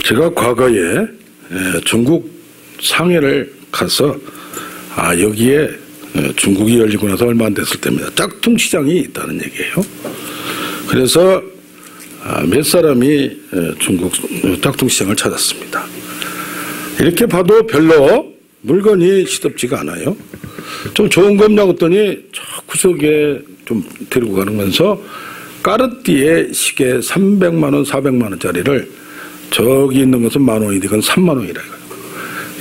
제가 과거에 중국 상해를 가서 여기에 중국이 열리고 나서 얼마 안 됐을 때입니다. 짝퉁 시장이 있다는 얘기예요. 그래서 몇 사람이 중국 짝퉁 시장을 찾았습니다. 이렇게 봐도 별로 물건이 시덥지가 않아요. 좀 좋은 거 없냐고 했더니 저 구석에 좀 데리고 가면서 까르띠에 시계 300만 원, 400만 원짜리를 저기 있는 것은 10,000원인데 이건 3만 원이라 이거예요.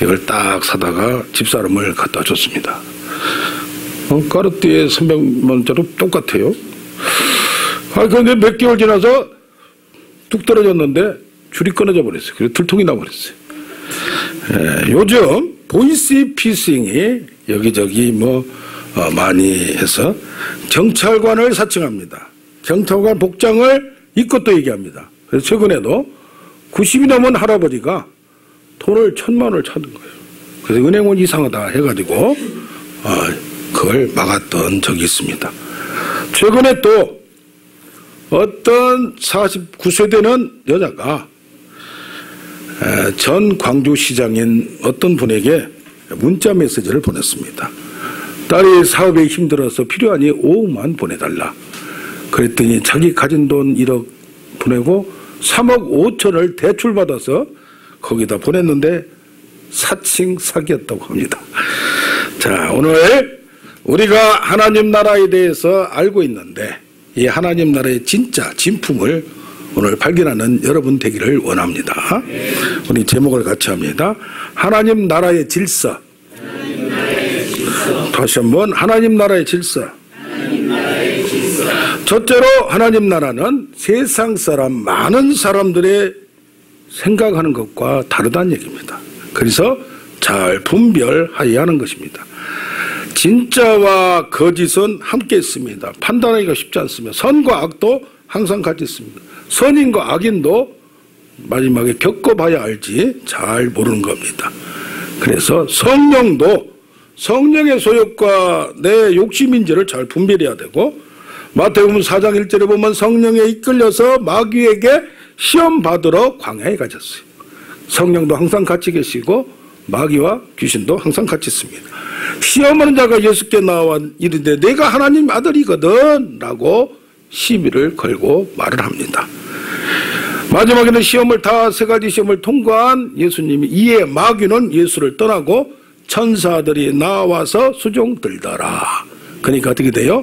이걸 딱 사다가 집사람을 갖다 줬습니다. 까르띠에 300만 원짜리 똑같아요. 그런데 몇 개월 지나서 뚝 떨어졌는데 줄이 끊어져 버렸어요. 그리고 들통이 나버렸어요. 요즘 보이스피싱이 여기저기 많이 해서 경찰관을 사칭합니다. 경찰관 복장을 입고 또 얘기합니다. 그래서 최근에도 90이 넘은 할아버지가 돈을 1,000만 원을 찾은 거예요. 그래서 은행은 이상하다 해가지고 그걸 막았던 적이 있습니다. 최근에 또 어떤 49세 되는 여자가 전 광주시장인 어떤 분에게 문자 메시지를 보냈습니다. 딸이 사업에 힘들어서 필요하니 5억만 보내달라. 그랬더니 자기 가진 돈 1억 보내고 3억 5천을 대출받아서 거기다 보냈는데 사칭 사기였다고 합니다. 자, 오늘 우리가 하나님 나라에 대해서 알고 있는데 이 하나님 나라의 진짜 진품을 오늘 발견하는 여러분 되기를 원합니다. 우리 제목을 같이 합니다. 하나님 나라의 질서. 다시 한번 하나님 나라의 질서. 첫째로 하나님 나라는 세상 사람 많은 사람들의 생각하는 것과 다르다는 얘기입니다. 그래서 잘 분별하여야 하는 것입니다. 진짜와 거짓은 함께 있습니다. 판단하기가 쉽지 않습니다. 선과 악도 항상 같이 있습니다. 선인과 악인도 마지막에 겪어봐야 알지 잘 모르는 겁니다. 그래서 성령도 성령의 소욕과 내 욕심인지를 잘 분별해야 되고, 마태복음 4장 1절에 보면 성령에 이끌려서 마귀에게 시험 받으러 광야에 가셨어요. 성령도 항상 같이 계시고 마귀와 귀신도 항상 같이 있습니다. 시험하는 자가 예수께 나와 이르되 내가 하나님 아들이거든 라고 시비를 걸고 말을 합니다. 마지막에는 시험을 다 세 가지 시험을 통과한 예수님이 이에 마귀는 예수를 떠나고 천사들이 나와서 수종 들더라. 그러니까 어떻게 돼요?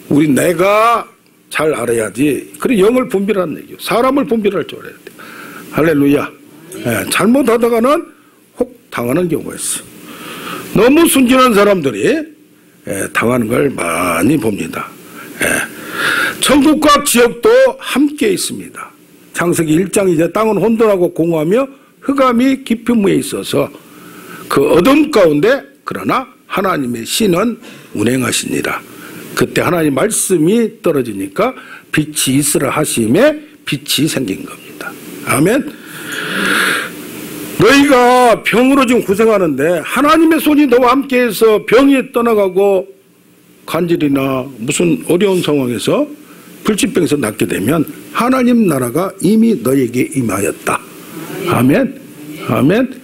우리 내가 잘 알아야지. 그래 영을 분별하는 얘기예요. 사람을 분별할 줄 알아야 돼요. 할렐루야. 잘못하다가는 혹 당하는 경우가 있어요. 너무 순진한 사람들이 당하는 걸 많이 봅니다. 천국과 지옥도 함께 있습니다. 창세기 1장 이제 땅은 혼돈하고 공허하며 흑암이 깊은 무에 있어서 그 어둠 가운데 그러나 하나님의 신은 운행하시니라. 그때 하나님 말씀이 떨어지니까 빛이 있으라 하심에 빛이 생긴 겁니다. 아멘. 너희가 병으로 지금 고생하는데 하나님의 손이 너와 함께해서 병이 떠나가고 간질이나 무슨 어려운 상황에서 불치병에서 낫게 되면 하나님 나라가 이미 너에게 임하였다. 아멘. 아멘.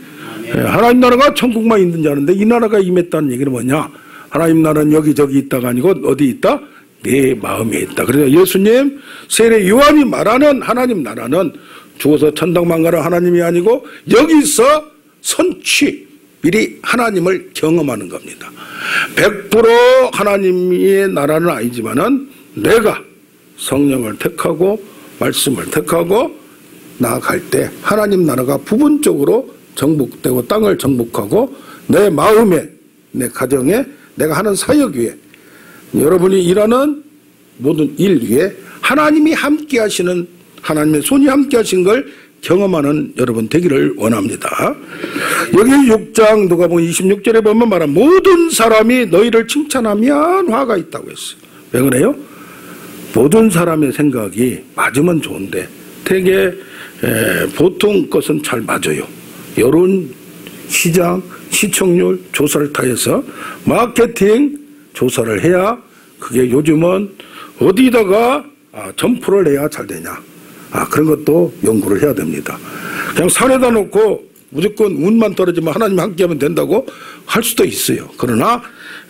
하나님 나라가 천국만 있는 줄 아는데 이 나라가 임했다는 얘기는 뭐냐? 하나님 나라는 여기저기 있다가 아니고 어디 있다? 내 마음에 있다. 그래서 예수님 세례 요한이 말하는 하나님 나라는 죽어서 천당만 가라 하나님이 아니고 여기서 선취 미리 하나님을 경험하는 겁니다. 100% 하나님의 나라는 아니지만은 내가 성령을 택하고 말씀을 택하고 나아갈 때 하나님 나라가 부분적으로 정복되고 땅을 정복하고 내 마음에 내 가정에 내가 하는 사역 위에 여러분이 일하는 모든 일 위에 하나님이 함께 하시는 하나님의 손이 함께 하신 걸 경험하는 여러분 되기를 원합니다. 여기 6장 누가복음 26절에 보면 말한 모든 사람이 너희를 칭찬하면 화가 있다고 했어요. 왜 그래요? 모든 사람의 생각이 맞으면 좋은데 되게 보통 것은 잘 맞아요. 여론, 시장, 시청률 조사를 타해서 마케팅 조사를 해야 그게 요즘은 어디다가 점포를 내야 잘 되냐. 그런 것도 연구를 해야 됩니다. 그냥 산에다 놓고 무조건 운만 떨어지면 하나님 함께하면 된다고 할 수도 있어요. 그러나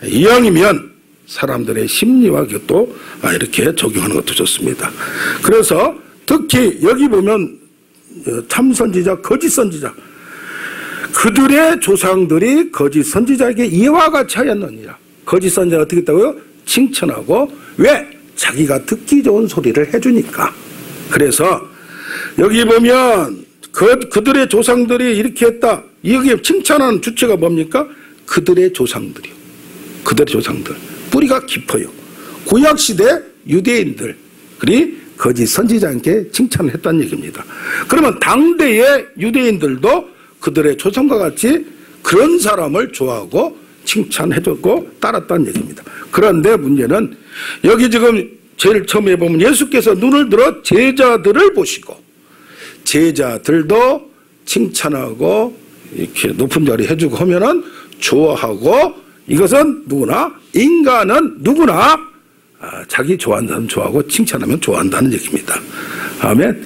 이왕이면 사람들의 심리와 또 이렇게 적용하는 것도 좋습니다. 그래서 특히 여기 보면 참선지자, 거짓 선지자, 그들의 조상들이 거짓 선지자에게 이와 같이 하였느니라. 거짓 선지자가 어떻게 했다고요? 칭찬하고. 왜? 자기가 듣기 좋은 소리를 해주니까. 그래서 여기 보면 그들의 조상들이 이렇게 했다. 여기 칭찬하는 주체가 뭡니까? 그들의 조상들이요. 그들의 조상들. 뿌리가 깊어요. 구약시대 유대인들이 거짓 선지자에게 칭찬을 했다는 얘기입니다. 그러면 당대의 유대인들도 그들의 조상과 같이 그런 사람을 좋아하고 칭찬해줬고 따랐다는 얘기입니다. 그런데 문제는 여기 지금 제일 처음에 보면 예수께서 눈을 들어 제자들을 보시고 제자들도 칭찬하고 이렇게 높은 자리 해주고 하면은 좋아하고, 이것은 누구나, 인간은 누구나 자기 좋아하는 사람 좋아하고 칭찬하면 좋아한다는 얘기입니다. 아멘.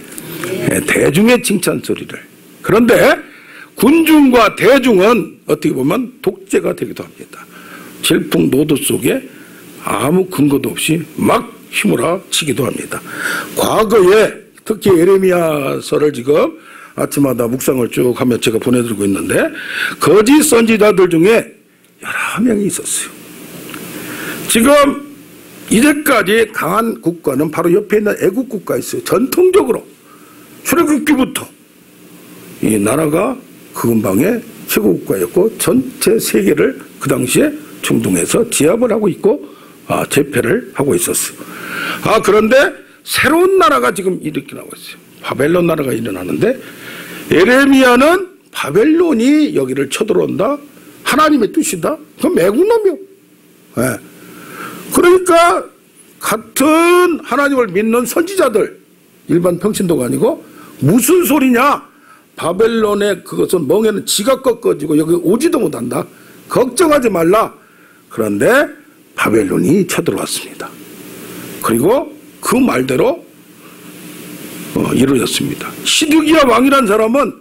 대중의 칭찬 소리를. 그런데 군중과 대중은 어떻게 보면 독재가 되기도 합니다. 질풍노도 속에 아무 근거도 없이 막 휘몰아치기도 합니다. 과거에 특히 예레미야서를 지금 아침마다 묵상을 쭉 하며 제가 보내드리고 있는데 거짓 선지자들 중에 여러 명이 있었어요. 지금 이제까지 강한 국가는 바로 옆에 있는 애국 국가가 있어요. 전통적으로 출애굽기부터 이 나라가 그 근방에 최고 국가였고 전체 세계를 그 당시에 중동에서 지압을 하고 있고 제패를 하고 있었어요. 그런데 새로운 나라가 지금 일으키고 있어요. 바벨론 나라가 일어나는데 예레미야는 바벨론이 여기를 쳐들어온다, 하나님의 뜻이다, 그건 매국노며. 그러니까 같은 하나님을 믿는 선지자들, 일반 평신도가 아니고 무슨 소리냐, 바벨론의 그것은 멍에는 지가 꺾어지고 여기 오지도 못한다, 걱정하지 말라. 그런데 바벨론이 쳐들어왔습니다. 그리고 그 말대로 이루어졌습니다. 시드기야 왕이란 사람은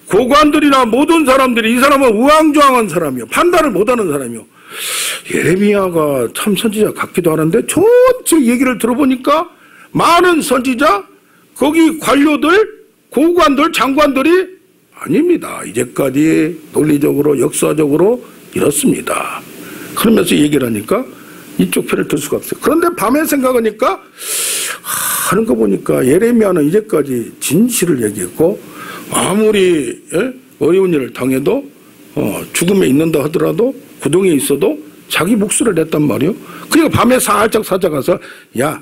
고관들이나 모든 사람들이 이 사람은 우왕좌왕한 사람이요, 판단을 못하는 사람이요. 예레미야가 참 선지자 같기도 하는데 전체 얘기를 들어보니까 많은 선지자, 거기 관료들, 고관들, 장관들이 아닙니다. 이제까지 논리적으로 역사적으로 이렇습니다. 그러면서 얘기를 하니까 이쪽 편을 들 수가 없어요. 그런데 밤에 생각하니까 하는 거 보니까 예레미야는 이제까지 진실을 얘기했고 아무리 어려운 일을 당해도 죽음에 있는다 하더라도 구덩이에 있어도 자기 목소리를 냈단 말이에요. 그러니까 밤에 살짝 찾아가서 야,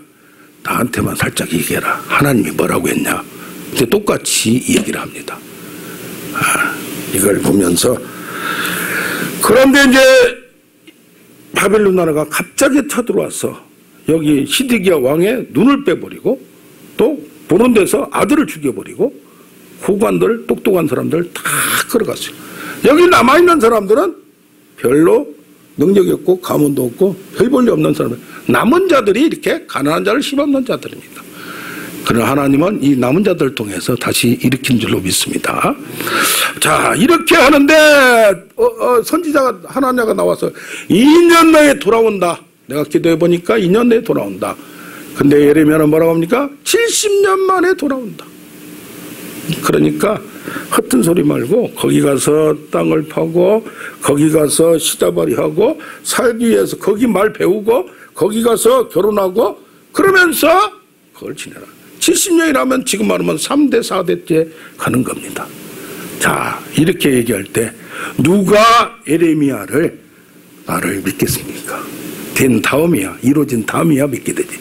나한테만 살짝 얘기해라. 하나님이 뭐라고 했냐. 근데 똑같이 얘기를 합니다. 이걸 보면서 그런데 이제 바벨론 나라가 갑자기 쳐들어와서 여기 시드기야 왕의 눈을 빼버리고 또 보는 데서 아들을 죽여버리고 고관들, 똑똑한 사람들 다 끌어갔어요. 여기 남아있는 사람들은 별로 능력이 없고 가문도 없고 별 볼일 없는 사람들, 남은 자들이 이렇게 가난한 자를 힘없는 자들입니다. 그러나 하나님은 이 남은 자들을 통해서 다시 일으킨 줄로 믿습니다. 자, 이렇게 하는데 선지자가 하나냐가 나와서 2년 내에 돌아온다. 내가 기도해 보니까 2년 내에 돌아온다. 근데 예레미야는 뭐라고 합니까? 70년 만에 돌아온다. 그러니까 헛된 소리 말고 거기 가서 땅을 파고 거기 가서 시다바리하고 살기 위해서 거기 말 배우고 거기 가서 결혼하고 그러면서 그걸 지내라. 70년이라면 지금 말하면 3대 4대째 가는 겁니다. 자, 이렇게 얘기할 때 누가 예레미야를 나를 믿겠습니까? 된 다음이야, 이루어진 다음이야 믿게 되지.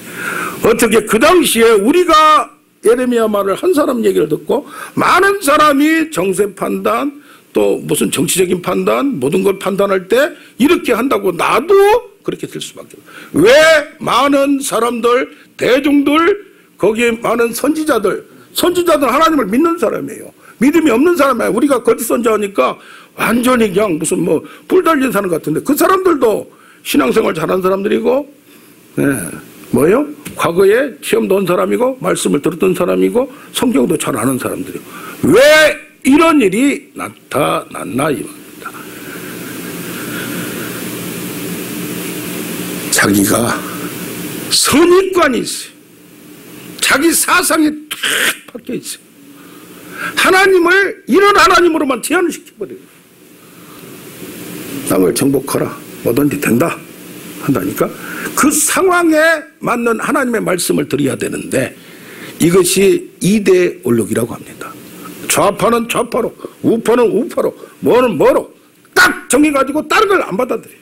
어떻게 그 당시에 우리가 예레미야 말을 한 사람 얘기를 듣고 많은 사람이 정세 판단 또 무슨 정치적인 판단 모든 걸 판단할 때 이렇게 한다고 나도 그렇게 될 수밖에 없어요. 왜 많은 사람들, 대중들, 거기에 많은 선지자들 하나님을 믿는 사람이에요. 믿음이 없는 사람이에요. 우리가 거짓 선지자니까 완전히 그냥 무슨 뭐 뿔 달린 사람 같은데 그 사람들도 신앙생활 잘한 사람들이고, 뭐요? 과거에 시험도 온 사람이고 말씀을 들었던 사람이고 성경도 잘 아는 사람들이고 왜 이런 일이 나타났나 이 말입니다. 자기가 선입관이 있어요. 자기 사상이 탁 박혀 있어요. 하나님을 이런 하나님으로만 제한을 시켜버려요. 땅을 정복하라. 뭐든지 된다. 한다니까 그 상황에 맞는 하나님의 말씀을 드려야 되는데 이것이 이데올로기라고 합니다. 좌파는 좌파로, 우파는 우파로, 뭐는 뭐로 딱 정해가지고 다른 걸 안 받아들여요.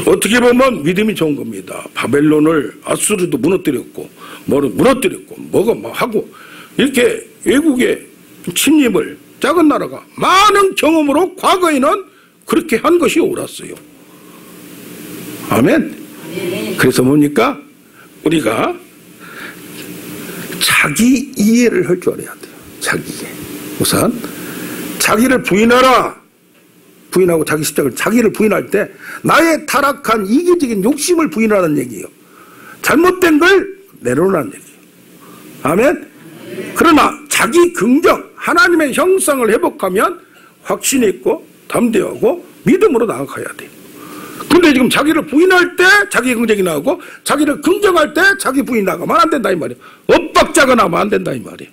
어떻게 보면 믿음이 좋은 겁니다. 바벨론을 아수르도 무너뜨렸고 뭐를 무너뜨렸고 뭐가 뭐 하고 이렇게 외국의 침입을 작은 나라가 많은 경험으로 과거에는 그렇게 한 것이 옳았어요. 아멘. 그래서 뭡니까? 우리가 자기 이해를 할 줄 알아야 돼요. 자기 이해. 우선 자기를 부인하라. 부인하고 자기 십자가를 자기를 부인할 때 나의 타락한 이기적인 욕심을 부인하라는 얘기예요. 잘못된 걸 내려놓으라는 얘기예요. 아멘. 그러나 자기 긍정, 하나님의 형상을 회복하면 확신이 있고 담대하고 믿음으로 나아가야 돼요. 근데 지금 자기를 부인할 때 자기 긍정이 나오고 자기를 긍정할 때 자기 부인이 나가면 안 된다 이 말이에요. 엇박자가 나면 안 된다 이 말이에요.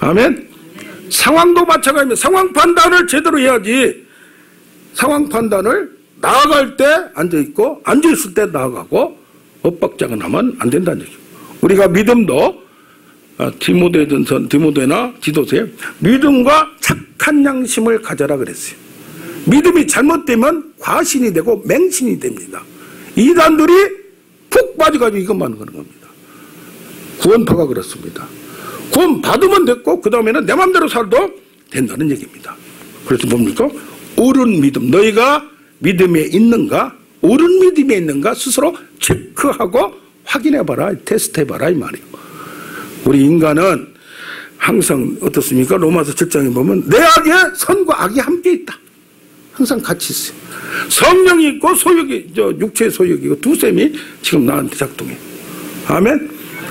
아멘. 상황도 마찬가지입니다. 상황 판단을 제대로 해야지. 상황 판단을 나아갈 때 앉아있고 앉아있을 때 나아가고 엇박자가 나면 안 된다는 얘기예요. 우리가 믿음도 디모데나 지도서에 믿음과 착한 양심을 가져라 그랬어요. 믿음이 잘못되면 과신이 되고 맹신이 됩니다. 이단들이 푹 빠져가지고 이것만 그런 겁니다. 구원파가 그렇습니다. 구원 받으면 됐고 그 다음에는 내 맘대로 살도 된다는 얘기입니다. 그래서 뭡니까? 옳은 믿음. 너희가 믿음에 있는가? 옳은 믿음에 있는가? 스스로 체크하고 확인해봐라. 테스트해봐라 이 말이에요. 우리 인간은 항상 어떻습니까? 로마서 7장에 보면 내 악에 선과 악이 함께 있다. 항상 같이 있어요. 성령이 있고 소욕이, 육체의 소욕이고 두 셈이 지금 나한테 작동해. 아멘?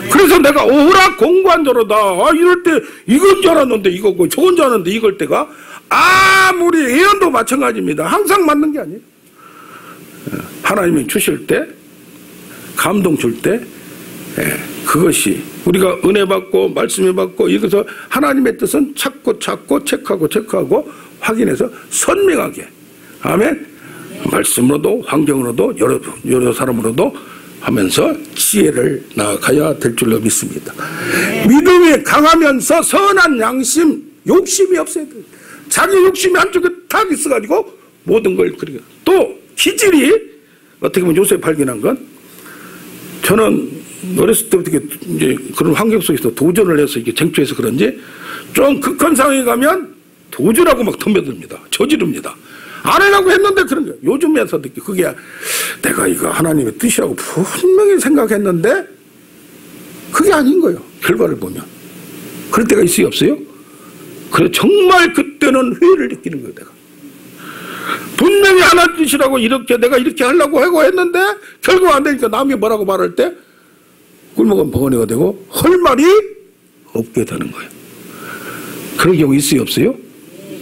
그래서 내가 오라 공부한 자로다. 이럴 때 이건 줄 알았는데 이거고 저건 줄 알았는데 이걸 때가 아무리 예언도 마찬가지입니다. 항상 맞는 게 아니에요. 하나님이 주실 때 감동 줄 때 그것이 우리가 은혜 받고 말씀을 받고 이것서 하나님의 뜻은 찾고 체크하고 확인해서 선명하게 아멘. 말씀으로도 환경으로도 여러 사람으로도 하면서 지혜를 나아가야 될 줄로 믿습니다. 믿음이 강하면서 선한 양심, 욕심이 없어야 돼요. 자기 욕심이 한쪽에 탁 있어가지고 모든 걸 그리고 또 기질이 어떻게 보면 요새 발견한 건 저는 어렸을 때부터 이제 그런 환경 속에서 도전을 해서 이게 쟁취해서 그런지 좀 극한 상황에 가면 도전하고 막 덤벼듭니다. 저지릅니다. 안 하려고 했는데 그런 거예요. 요즘에서 느끼 그게 내가 이거 하나님의 뜻이라고 분명히 생각했는데 그게 아닌 거예요. 결과를 보면. 그럴 때가 있어요, 없어요? 그래 정말 그때는 회의를 느끼는 거예요, 내가. 분명히 하나님 뜻이라고 내가 이렇게 하려고 하고 했는데 결과가 안 되니까 남이 뭐라고 말할 때 꿀먹은 벙어리가 되고 할 말이 없게 되는 거예요. 그런 경우 있어요, 없어요?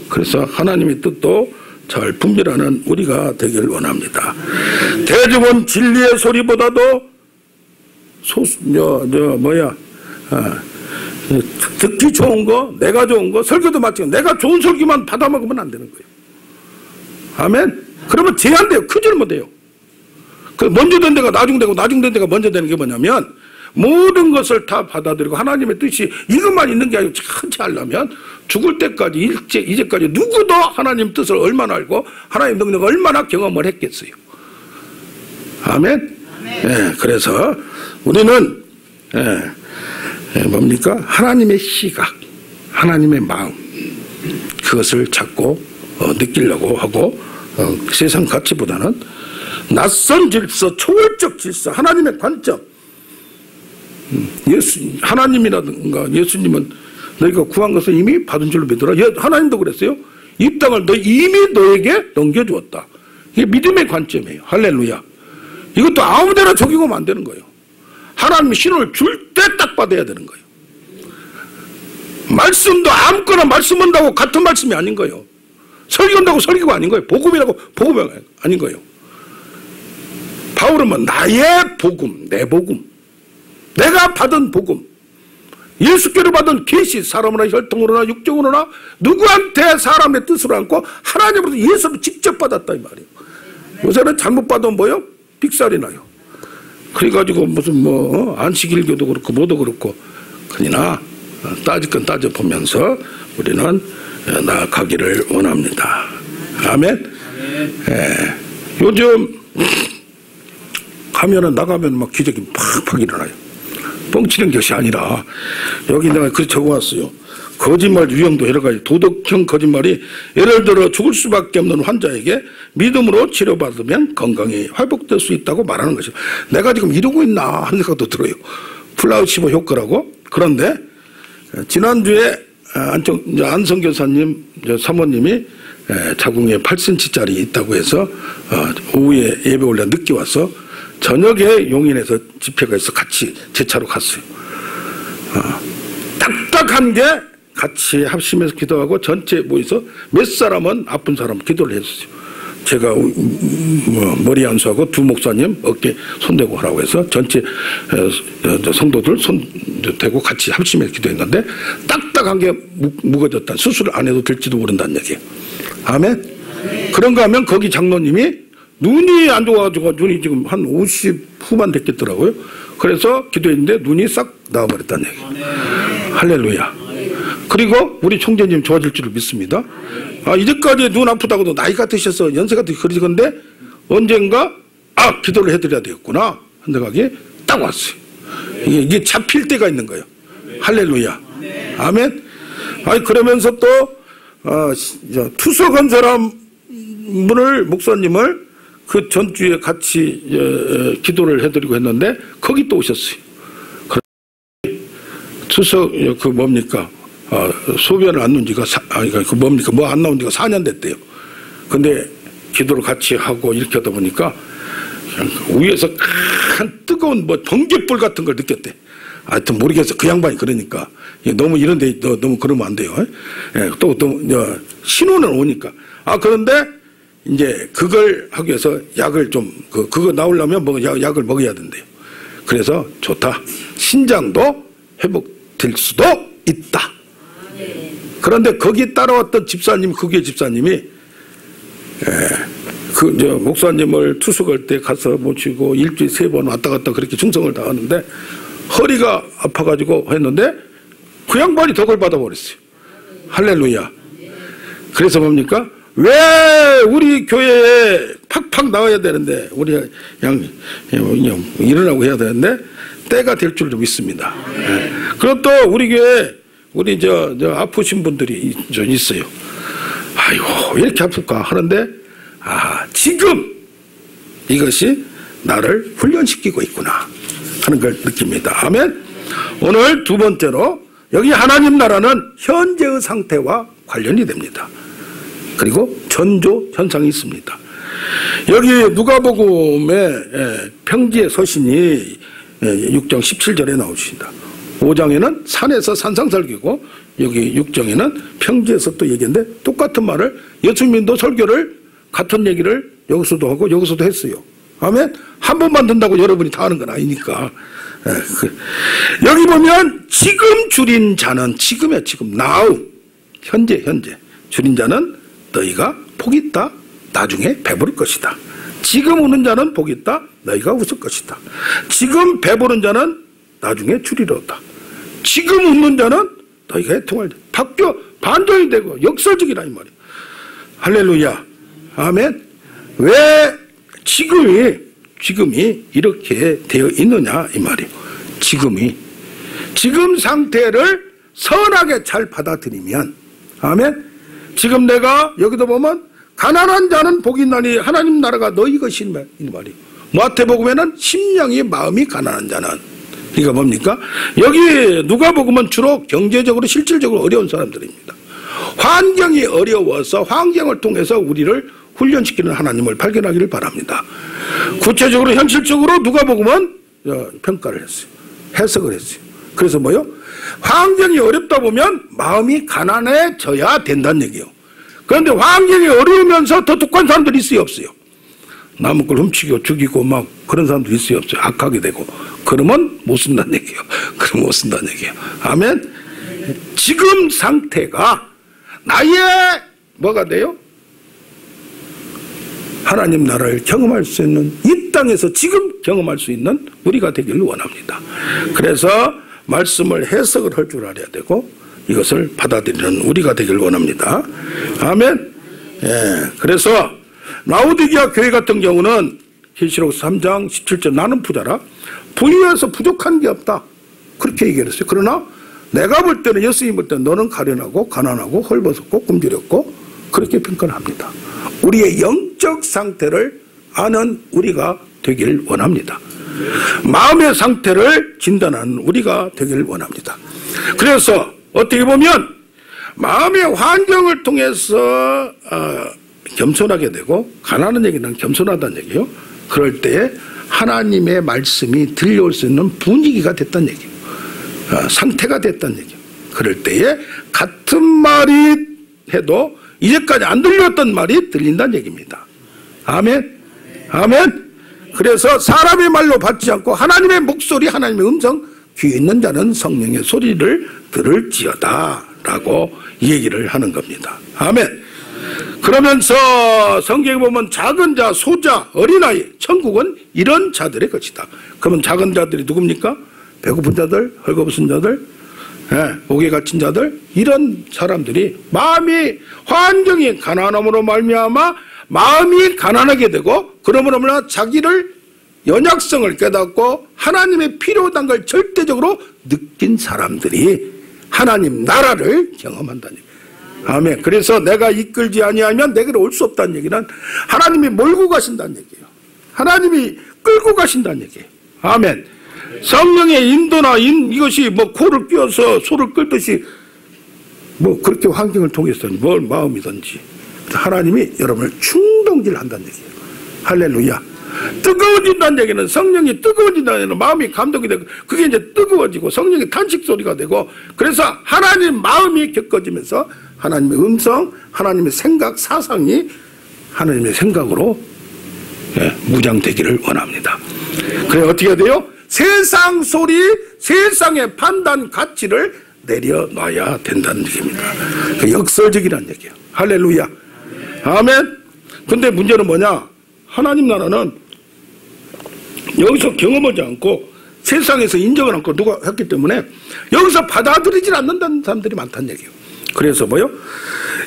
그래서 하나님의 뜻도 잘 분별하는 우리가 되길 원합니다. 대중은 진리의 소리보다도 듣기 좋은 거, 내가 좋은 거, 설교도 마찬가지. 내가 좋은 설교만 받아먹으면 안 되는 거예요. 아멘? 그러면 제한돼요. 크지는 못해요. 그 먼저 된 데가 나중되고 나중된 데가 먼저 되는 게 뭐냐면 모든 것을 다 받아들이고 하나님의 뜻이 이것만 있는 게 아니고 천천히 하려면 죽을 때까지 이제까지 누구도 하나님 뜻을 얼마나 알고 하나님 능력을 얼마나 경험을 했겠어요. 아멘? 예, 그래서 우리는 뭡니까? 하나님의 시각, 하나님의 마음 그것을 찾고 느끼려고 하고 세상 가치보다는 낯선 질서, 초월적 질서, 하나님의 관점 하나님이라든가 예수님은 너희가 구한 것을 이미 받은 줄로 믿어라. 하나님도 그랬어요. 이 땅을 이미 너에게 넘겨주었다. 이게 믿음의 관점이에요. 할렐루야. 이것도 아무데나 적용하면 안 되는 거예요. 하나님이 신호를 줄 때 딱 받아야 되는 거예요. 말씀도 아무거나 말씀 한다고 같은 말씀이 아닌 거예요. 설교한다고 설교가 아닌 거예요. 복음이라고 복음이 아닌 거예요. 바울은 뭐 나의 복음, 내 복음, 내가 받은 복음, 예수께로 받은 계시, 사람으로나 혈통으로나 육정으로나 누구한테 사람의 뜻으로 않고 하나님으로부터 예수를 직접 받았다 이 말이에요. 요새는 잘못 받으면 뭐요? 삑살이 나요. 그래가지고 무슨 뭐 안식일교도 그렇고 뭐도 그렇고 그러나 따질 건 따져보면서 우리는 나아가기를 원합니다. 아멘. 예. 요즘 가면은 나가면 막 기적이 팍팍 일어나요. 뻥치는 것이 아니라 여기 내가 그 적어왔어요. 거짓말 유형도 여러 가지, 도덕형 거짓말이 예를 들어 죽을 수밖에 없는 환자에게 믿음으로 치료받으면 건강이 회복될 수 있다고 말하는 것이죠. 내가 지금 이러고 있나 하는 생각도 들어요. 플라시보 효과라고. 그런데 지난주에 안성교사님 사모님이 자궁에 8cm짜리 있다고 해서 오후에 예배 올려 늦게 와서 저녁에 용인에서 집회가 있어 같이 제 차로 갔어요. 딱딱한 게 같이 합심해서 기도하고 전체 모여서 몇 사람은 아픈 사람 기도를 했어요. 제가 머리 안수하고 두 목사님 어깨 손대고 하라고 해서 전체 성도들 손 대고 같이 합심해서 기도했는데 딱딱한 게 무거졌다. 수술을 안 해도 될지도 모른다는 얘기예요. 아멘? 그런가 하면 거기 장로님이 눈이 안 좋아가지고 눈이 지금 한 50 후반 됐겠더라고요. 그래서 기도했는데 눈이 싹 나와버렸다는 얘기예요. 할렐루야. 그리고 우리 총재님 좋아질 줄을 믿습니다. 이제까지 눈 아프다고도 나이가 드셔서 연세가 그러시건데 언젠가 기도를 해드려야 되겠구나 한 생각이 딱 왔어요. 이게 잡힐 때가 있는 거예요. 할렐루야. 아멘. 그러면서 또 투석한 사람을 목사님을 그 전주에 같이 기도를 해드리고 했는데 거기 또 오셨어요. 투석 그 뭡니까? 소변을 안 놓은 지가 그 뭡니까? 뭐 안 나온 지가 4년 됐대요. 근데 기도를 같이 하고 이렇게 하다 보니까 위에서 큰 뜨거운 뭐 번갯불 같은 걸 느꼈대. 하여튼 모르겠어. 그 양반이 그러니까 너무 이런데 너무 그러면 안 돼요. 또 신호는 오니까. 그런데 이제 그걸 하기 위해서 약을 좀 그거 나오려면 약을 먹어야 된대요. 그래서 좋다. 신장도 회복될 수도 있다. 그런데 거기 따라왔던 집사님, 그게 집사님이 목사님을 투숙할 때 가서 모시고 일주일에 3번 왔다 갔다 그렇게 충성을 다하는데 허리가 아파가지고 했는데 그 양반이 덕을 받아버렸어요. 할렐루야. 그래서 뭡니까? 왜 우리 교회에 팍팍 나와야 되는데 우리 일어나고 해야 되는데 때가 될 줄도 믿습니다. 그리고 또 우리 교회에 우리 아프신 분들이 있어요. 아이고 왜 이렇게 아플까 하는데 지금 이것이 나를 훈련시키고 있구나 하는 걸 느낍니다. 아멘. 오늘 두 번째로 여기 하나님 나라는 현재의 상태와 관련이 됩니다. 그리고 전조 현상이 있습니다. 여기 누가복음의 평지의 서신이 6장 17절에 나오십니다. 5장에는 산에서 산상설교고 여기 6장에는 평지에서 또 얘기했는데 똑같은 말을 예수님도 설교를 같은 얘기를 여기서도 하고 여기서도 했어요. 아멘. 한 번만 듣는다고 여러분이 다 하는 건 아니니까. 여기 보면 지금 줄인 자는 지금이야. 지금 now 현재 줄인 자는 너희가 복이 있다. 나중에 배부를 것이다. 지금 우는 자는 복이 있다. 너희가 웃을 것이다. 지금 배부른 자는 나중에 주리로다. 지금 웃는 자는 너희가 애통할 바뀌어 반전이 되고 역설적이라 이 말이야. 할렐루야. 아멘. 왜 지금이 이렇게 되어 있느냐 이 말이에요. 지금 상태를 선하게 잘 받아들이면 아멘. 지금 내가 여기도 보면 가난한 자는 복이 있나니 하나님 나라가 너희 것이니 말이에요. 마태복음에는 심령이 마음이 가난한 자는 그러니까 뭡니까? 여기 누가복음은 주로 경제적으로 실질적으로 어려운 사람들입니다. 환경이 어려워서 환경을 통해서 우리를 훈련시키는 하나님을 발견하기를 바랍니다. 구체적으로 현실적으로 누가복음은 평가를 했어요. 해석을 했어요. 그래서 뭐요? 환경이 어렵다 보면 마음이 가난해져야 된다는 얘기예요. 그런데 환경이 어려우면서 더 독한 사람들이 있어요, 없어요? 남의 걸 훔치고 죽이고 막 그런 사람들이 있어요, 없어요? 악하게 되고. 그러면 못 쓴다는 얘기예요. 그럼 못 쓴다는 얘기예요. 아멘? 지금 상태가 나의 뭐가 돼요? 하나님 나라를 경험할 수 있는, 이 땅에서 지금 경험할 수 있는 우리가 되기를 원합니다. 그래서 말씀을 해석을 할 줄 알아야 되고 이것을 받아들이는 우리가 되기를 원합니다. 아멘. 예. 그래서 라오디게아 교회 같은 경우는 계시록 3장 17절 나는 부자라 부유해서 부족한 게 없다 그렇게 얘기했어요. 그러나 내가 볼 때는, 예수님 볼 때는 너는 가련하고 가난하고 헐벗었고 굶주렸고 그렇게 평가를 합니다. 우리의 영적 상태를 아는 우리가 되길 원합니다. 마음의 상태를 진단하는 우리가 되길 원합니다. 그래서 어떻게 보면 마음의 환경을 통해서 겸손하게 되고, 가난한 얘기는 겸손하다는 얘기예요. 그럴 때에 하나님의 말씀이 들려올 수 있는 분위기가 됐다는 얘기예요. 상태가 됐다는 얘기예요. 그럴 때에 같은 말이 해도 이제까지 안 들렸던 말이 들린다는 얘기입니다. 아멘. 아멘. 그래서 사람의 말로 받지 않고 하나님의 목소리, 하나님의 음성, 귀에 있는 자는 성령의 소리를 들을지어다 라고 얘기를 하는 겁니다. 아멘. 그러면서 성경에 보면 작은 자, 소자, 어린아이, 천국은 이런 자들의 것이다. 그러면 작은 자들이 누굽니까? 배고픈 자들, 헐벗은 자들, 옥에 갇힌 자들, 이런 사람들이 마음이, 환경이 가난함으로 말미암아 마음이 가난하게 되고, 그러므로 자기를 연약성을 깨닫고 하나님의 필요한 걸 절대적으로 느낀 사람들이 하나님 나라를 경험한다는 얘기예요. 아멘. 그래서 내가 이끌지 아니하면 내게로 올 수 없다는 얘기는 하나님이 몰고 가신다는 얘기예요. 하나님이 끌고 가신다는 얘기예요. 아멘. 성령의 인도나 이것이 뭐 코를 끼워서 소를 끌듯이 뭐 그렇게 환경을 통해서 뭘 마음이든지 하나님이 여러분을 충동질한다는 얘기예요. 할렐루야. 뜨거워진다는 얘기는, 성령이 뜨거워진다는 얘기는 마음이 감동이 되고 그게 이제 뜨거워지고 성령의 탄식 소리가 되고, 그래서 하나님 마음이 겪어지면서 하나님의 음성, 하나님의 생각, 사상이 하나님의 생각으로 무장되기를 원합니다. 그래 어떻게 돼요? 세상 소리, 세상의 판단 가치를 내려놔야 된다는 얘기입니다. 역설적이라는 얘기예요. 할렐루야. 아멘. 근데 문제는 뭐냐? 하나님 나라는 여기서 경험하지 않고 세상에서 인정을 않고 누가 했기 때문에 여기서 받아들이질 않는다는 사람들이 많다는 얘기예요. 그래서 뭐요?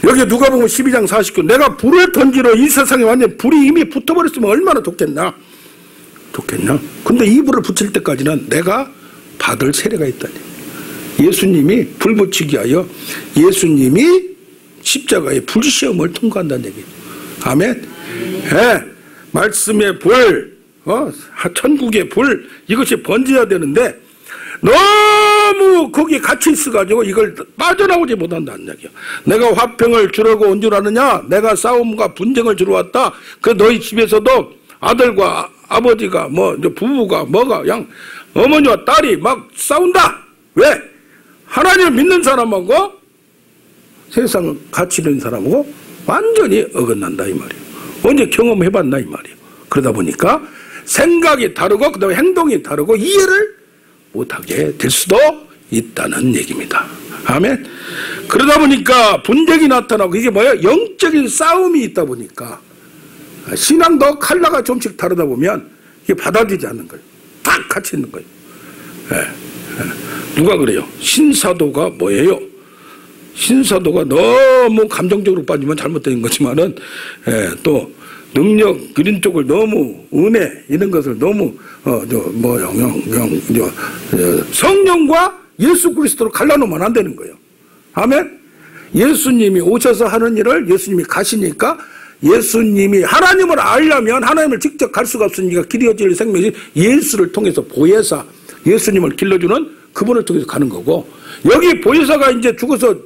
여기 누가 보면 12장 49, 내가 불을 던지러 이 세상에 완전 불이 이미 붙어버렸으면 얼마나 좋겠냐? 근데 이 불을 붙일 때까지는 내가 받을 세례가 있다니. 예수님이 불 붙이기 위하여 예수님이 십자가의 불시험을 통과한다는 얘기예요. 아멘. 말씀의 불, 천국의 불, 이것이 번져야 되는데 너무 거기에 갇혀 있어가지고 이걸 빠져나오지 못한다는 얘기야. 내가 화평을 주려고 온 줄 아느냐? 내가 싸움과 분쟁을 주러 왔다. 그 너희 집에서도 아들과 아버지가 뭐 부부가 뭐가 그냥 어머니와 딸이 막 싸운다. 왜? 하나님을 믿는 사람하고 세상 가치 있는 사람하고 완전히 어긋난다 이 말이에요. 언제 경험해봤나 이 말이에요. 그러다 보니까 생각이 다르고 그다음에 행동이 다르고 이해를 못하게 될 수도 있다는 얘기입니다. 아멘. 그러다 보니까 분쟁이 나타나고, 이게 뭐예요? 영적인 싸움이 있다 보니까 신앙도 칼라가 좀씩 다르다 보면 이게 받아들이지 않는 거예요. 딱 같이 있는 거예요. 누가 그래요? 신사도가 뭐예요? 신사도가 너무 감정적으로 빠지면 잘못된 거지만은 또 능력 그런 쪽을 너무, 은혜 이런 것을 너무 성령과 예수 그리스도로 갈라놓으면 안 되는 거예요. 아멘. 예수님이 오셔서 하는 일을 예수님이 가시니까, 예수님이 하나님을 알려면 하나님을 직접 갈 수가 없으니까 길이 진리 생명이 예수를 통해서 보혜사, 예수님을 길러주는 그분을 통해서 가는 거고, 여기 보혜사가 이제 죽어서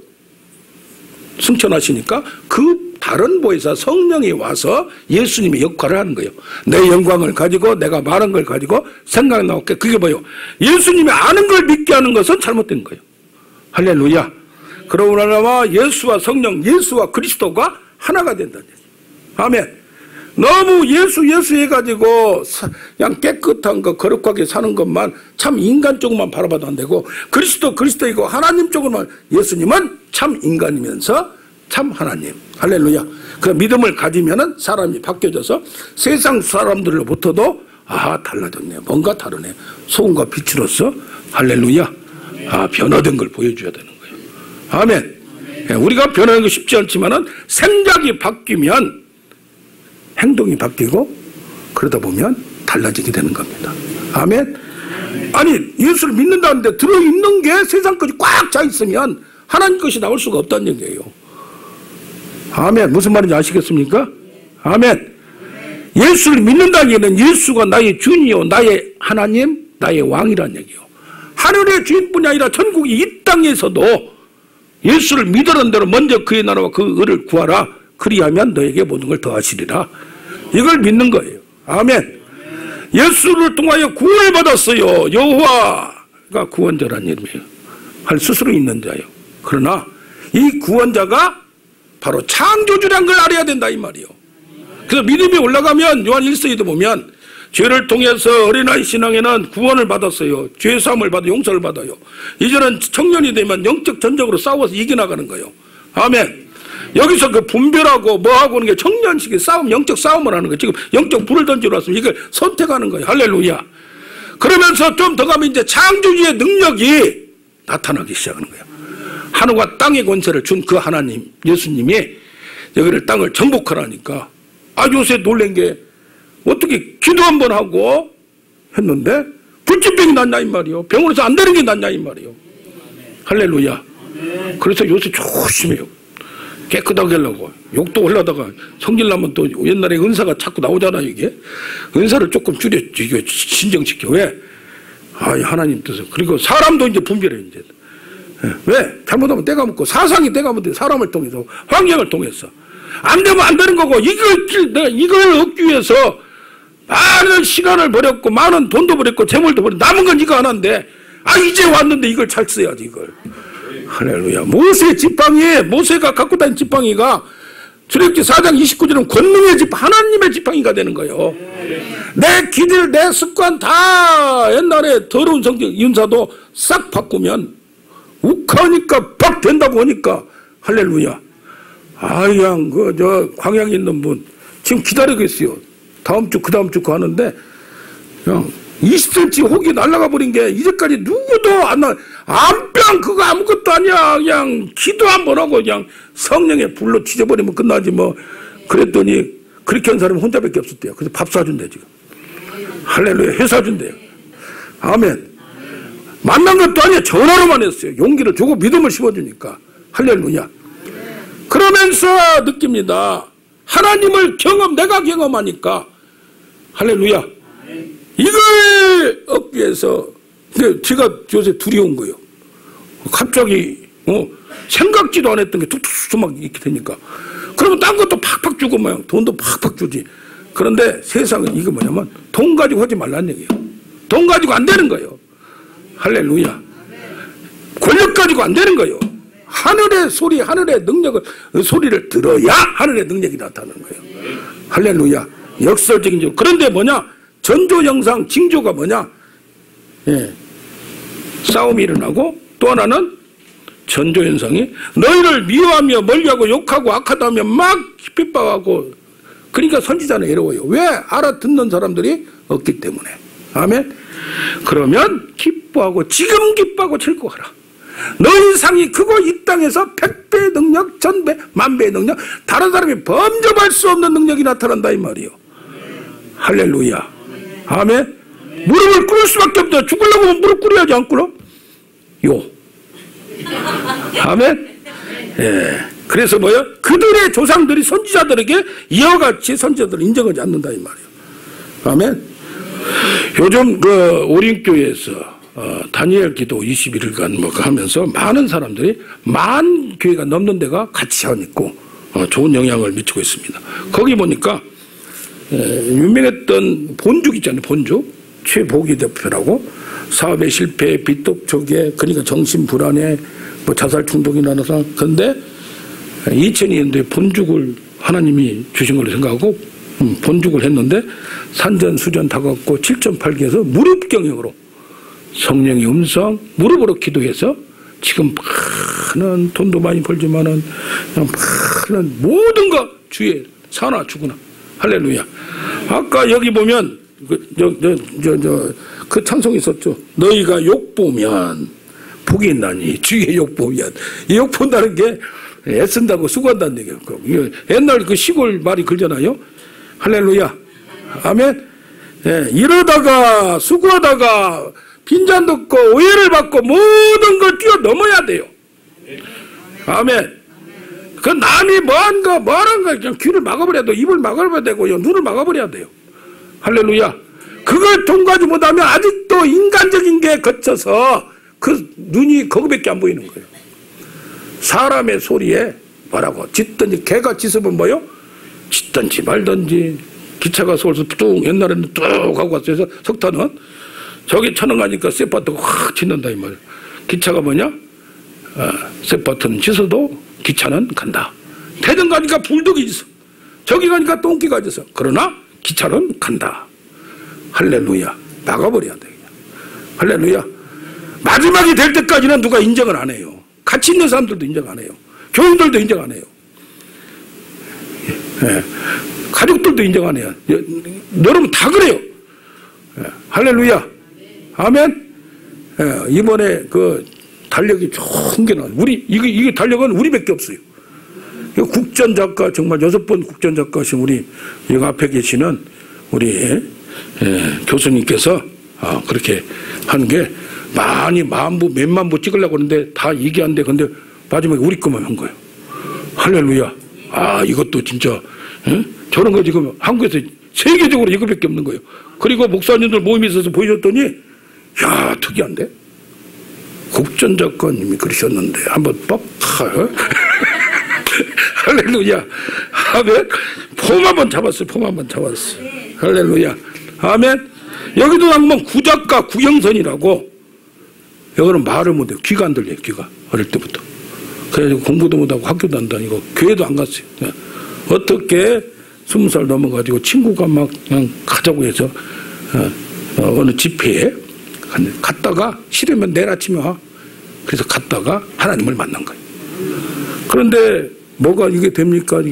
승천하시니까 그 다른 보혜사 성령이 와서 예수님이 역할을 하는 거예요. 내 영광을 가지고 내가 말한 걸 가지고 생각나게. 그게 뭐예요? 예수님이 아는 걸 믿게 하는 것은 잘못된 거예요. 할렐루야. 그러고 나면 예수와 성령, 예수와 그리스도가 하나가 된다는 얘기. 아멘. 너무 예수 해가지고 그냥 깨끗한 거 거룩하게 사는 것만 참 인간 쪽만 바라봐도 안 되고 그리스도이고 하나님 쪽으로만 예수님은 참 인간이면서 참 하나님. 할렐루야. 그 믿음을 가지면은 사람이 바뀌어져서 세상 사람들로부터도 달라졌네. 뭔가 다르네. 소금과 빛으로서 할렐루야. 변화된 걸 보여줘야 되는 거예요. 아멘. 우리가 변하는 거 쉽지 않지만은 생각이 바뀌면 행동이 바뀌고 그러다 보면 달라지게 되는 겁니다. 아멘. 아니 예수를 믿는다는데 들어있는 게 세상 것이 꽉 차 있으면 하나님 것이 나올 수가 없다는 얘기예요. 아멘. 무슨 말인지 아시겠습니까? 아멘. 예수를 믿는다는 얘기는 예수가 나의 주인이요 나의 하나님 나의 왕이라는 얘기예요. 하늘의 주인뿐이 아니라 천국이 이 땅에서도 예수를 믿으는 대로 먼저 그의 나라와 그 의를 구하라. 그리하면 너에게 모든 걸 더하시리라. 이걸 믿는 거예요. 아멘. 예수를 통하여 구원을 받았어요. 여호와가 구원자라는 이름이에요. 할 스스로 있는 자예요. 그러나 이 구원자가 바로 창조주라는 걸 알아야 된다 이 말이에요. 그래서 믿음이 올라가면 요한 1서에도 보면 죄를 통해서 어린아이 신앙에는 구원을 받았어요. 죄사함을 받아 용서를 받아요. 이제는 청년이 되면 영적 전적으로 싸워서 이겨나가는 거예요. 아멘. 여기서 그 분별하고 뭐하고 하는 게 청년식의 싸움, 영적 싸움을 하는 거예요. 지금 영적 불을 던지러 왔으면 이걸 선택하는 거예요. 할렐루야. 그러면서 좀 더 가면 이제 창조주의 능력이 나타나기 시작하는 거예요. 하늘과 땅의 권세를 준 그 하나님, 예수님이 여기를 땅을 정복하라니까 요새 놀란 게 어떻게 기도 한번 하고 했는데 불치병이 낫냐 이 말이요. 병원에서 안 되는 게 낫냐 이 말이요. 할렐루야. 그래서 요새 조심해요. 깨끗하게 하려고 욕도 하려다가 성질나면 또 옛날에 은사가 자꾸 나오잖아. 이게 은사를 조금 줄여 신정시켜. 왜? 하나님 뜻은. 그리고 사람도 이제 분별해 이제. 왜? 잘못하면 때가 묻고 사상이 때가 묻고 사람을 통해서 환경을 통해서 안 되면 안 되는 거고 이걸 얻기 위해서 많은 시간을 버렸고 많은 돈도 버렸고 재물도 버렸고 남은 건 이거 하나인데 이제 왔는데 이걸 잘 써야지 이걸. 할렐루야. 모세가 갖고 다닌 지팡이가 출애굽기 4장 29절은 권능의 지팡이, 하나님의 지팡이가 되는 거예요. 내 기질, 내 습관 다 옛날에 더러운 성격, 윤사도 싹 바꾸면 욱하니까 팍 된다고 하니까 할렐루야. 그냥 광양에 있는 분 지금 기다리고 있어요. 다음 주, 그 다음 주 하는데 그냥 20cm 혹이 날아가 버린 게 이제까지 누구도 암병 그거 아무것도 아니야. 그냥 기도 한번 하고 그냥 성령의 불로 찢어버리면 끝나지 뭐. 그랬더니 그렇게 한 사람이 혼자밖에 없었대요. 그래서 밥 사준대 지금. 할렐루야. 회 사준대요. 아멘. 만난 것도 아니야. 전화로만 했어요. 용기를 주고 믿음을 심어주니까. 할렐루야. 그러면서 느낍니다. 하나님을 내가 경험하니까 할렐루야. 이걸 얻기 위해서 제가 요새 두려운 거예요. 갑자기 생각지도 안 했던 게 툭툭툭 막 이렇게 되니까 그러면 딴 것도 팍팍 주고 돈도 팍팍 주지. 그런데 세상은 이거 뭐냐면 돈 가지고 하지 말라는 얘기예요. 돈 가지고 안 되는 거예요. 할렐루야. 권력 가지고 안 되는 거예요. 하늘의 소리, 하늘의 능력을 소리를 들어야 하늘의 능력이 나타나는 거예요. 할렐루야. 역설적인 적. 그런데 전조 영상 징조가 싸움이 일어나고 또 하나는 전조 현상이 너희를 미워하며 멀리하고 욕하고 악하다며 막 핍박하고 그러니까 선지자는 외로워요. 왜? 알아듣는 사람들이 없기 때문에. 아멘. 그러면 기뻐하고 지금 기뻐하고 즐거워하라. 너희 상이 크고 이 땅에서 100배의 능력, 1000배, 10,000배의 능력 다른 사람이 범접할 수 없는 능력이 나타난다 이 말이에요. 할렐루야. 아멘. 무릎을 꿇을 수밖에 없다. 죽으려고 하면 무릎 꿇어야지 안 꿇어? 아멘. 그래서 그들의 조상들이 선지자들에게 이와 같이 선지자들을 인정하지 않는다 이 말이에요. 아멘. 요즘 오림교회에서 다니엘 기도 21일간 하면서 많은 사람들이 10,000교회가 넘는 데가 같이 있고 좋은 영향을 미치고 있습니다. 거기 보니까 유명했던 본죽 있잖아요. 본죽 최보기 대표라고 사업의 실패, 빚독촉에 그러니까 정신불안에 뭐 자살 충동이 나서. 근데 2002년도에 본죽을 하나님이 주신 걸로 생각하고 본죽을 했는데 산전수전 다 갖고 7.8개에서 무릎 경영으로 성령의 음성 무릎으로 기도해서 지금 많은 돈도 많이 벌지만은 많은 모든 것 주에 사나 죽으나 할렐루야. 아까 여기 보면 그 찬송이 있었죠. 너희가 욕보면 복이 있나니 주의 욕보면. 이 욕본다는 게 애쓴다고 수고한다는 얘기예요. 옛날 그 시골 말이 그러잖아요. 할렐루야. 아멘. 예, 이러다가 수고하다가 빈잔 듣고 오해를 받고 모든 걸 뛰어넘어야 돼요. 아멘. 그 남이 뭐한가 그냥 귀를 막아버려야 돼요. 입을 막아버려야 되고요. 눈을 막아버려야 돼요. 할렐루야. 그걸 통과하지 못하면 아직도 인간적인 게 거쳐서 그 눈이 그거밖에 안 보이는 거예요. 사람의 소리에 뭐라고 짖든지 개가 짖으면 뭐요? 짖든지 말든지. 기차가 서울서 뚝 옛날에는 뚝 하고 갔어요. 석탄은 저기 천원 가니까 쇠바트가 확 짖는다 이 말이에요. 기차가 뭐냐? 쇠바트는 짖어도 기차는 간다. 대전 가니까 불독이 짖어. 저기 가니까 똥기가 짖어. 그러나 기차는 간다. 할렐루야. 나가버려야 돼. 할렐루야. 마지막이 될 때까지는 누가 인정을 안 해요. 같이 있는 사람들도 인정 안 해요. 교인들도 인정 안 해요. 예. 가족들도 인정 안 해요. 여러분 다 그래요. 예. 할렐루야. 아멘. 예. 이번에 그 달력이 좋은 게 나와요. 이게 달력은 우리밖에 없어요. 국전작가, 정말 6번 국전작가신 우리 여기 앞에 계시는 우리 교수님께서 그렇게 한 게 많이 몇만 부 찍으려고 하는데 다 이게 안 돼. 근데 마지막에 우리 것만 한 거예요. 할렐루야. 이것도 진짜 저런 거 지금 한국에서 세계적으로 이거밖에 없는 거예요. 그리고 목사님들 모임이 있어서 보여줬더니 야 특이한데 국전작가님이 그러셨는데 한번 뻑 할렐루야. 아멘. 폼 한번 잡았어요. 할렐루야. 아멘. 여기도 한번 구작가 구영선이라고. 여기는 말을 못해요. 귀가 안 들려요. 귀가 어릴 때부터. 그래가지고 공부도 못하고 학교도 안 다니고 교회도 안 갔어요. 어떻게 20살 넘어가지고 친구가 막 그냥 가자고 해서 어느 집회에 갔다가 싫으면 내일 아침에 와. 그래서 갔다가 하나님을 만난 거예요. 그런데 뭐가 이게 됩니까?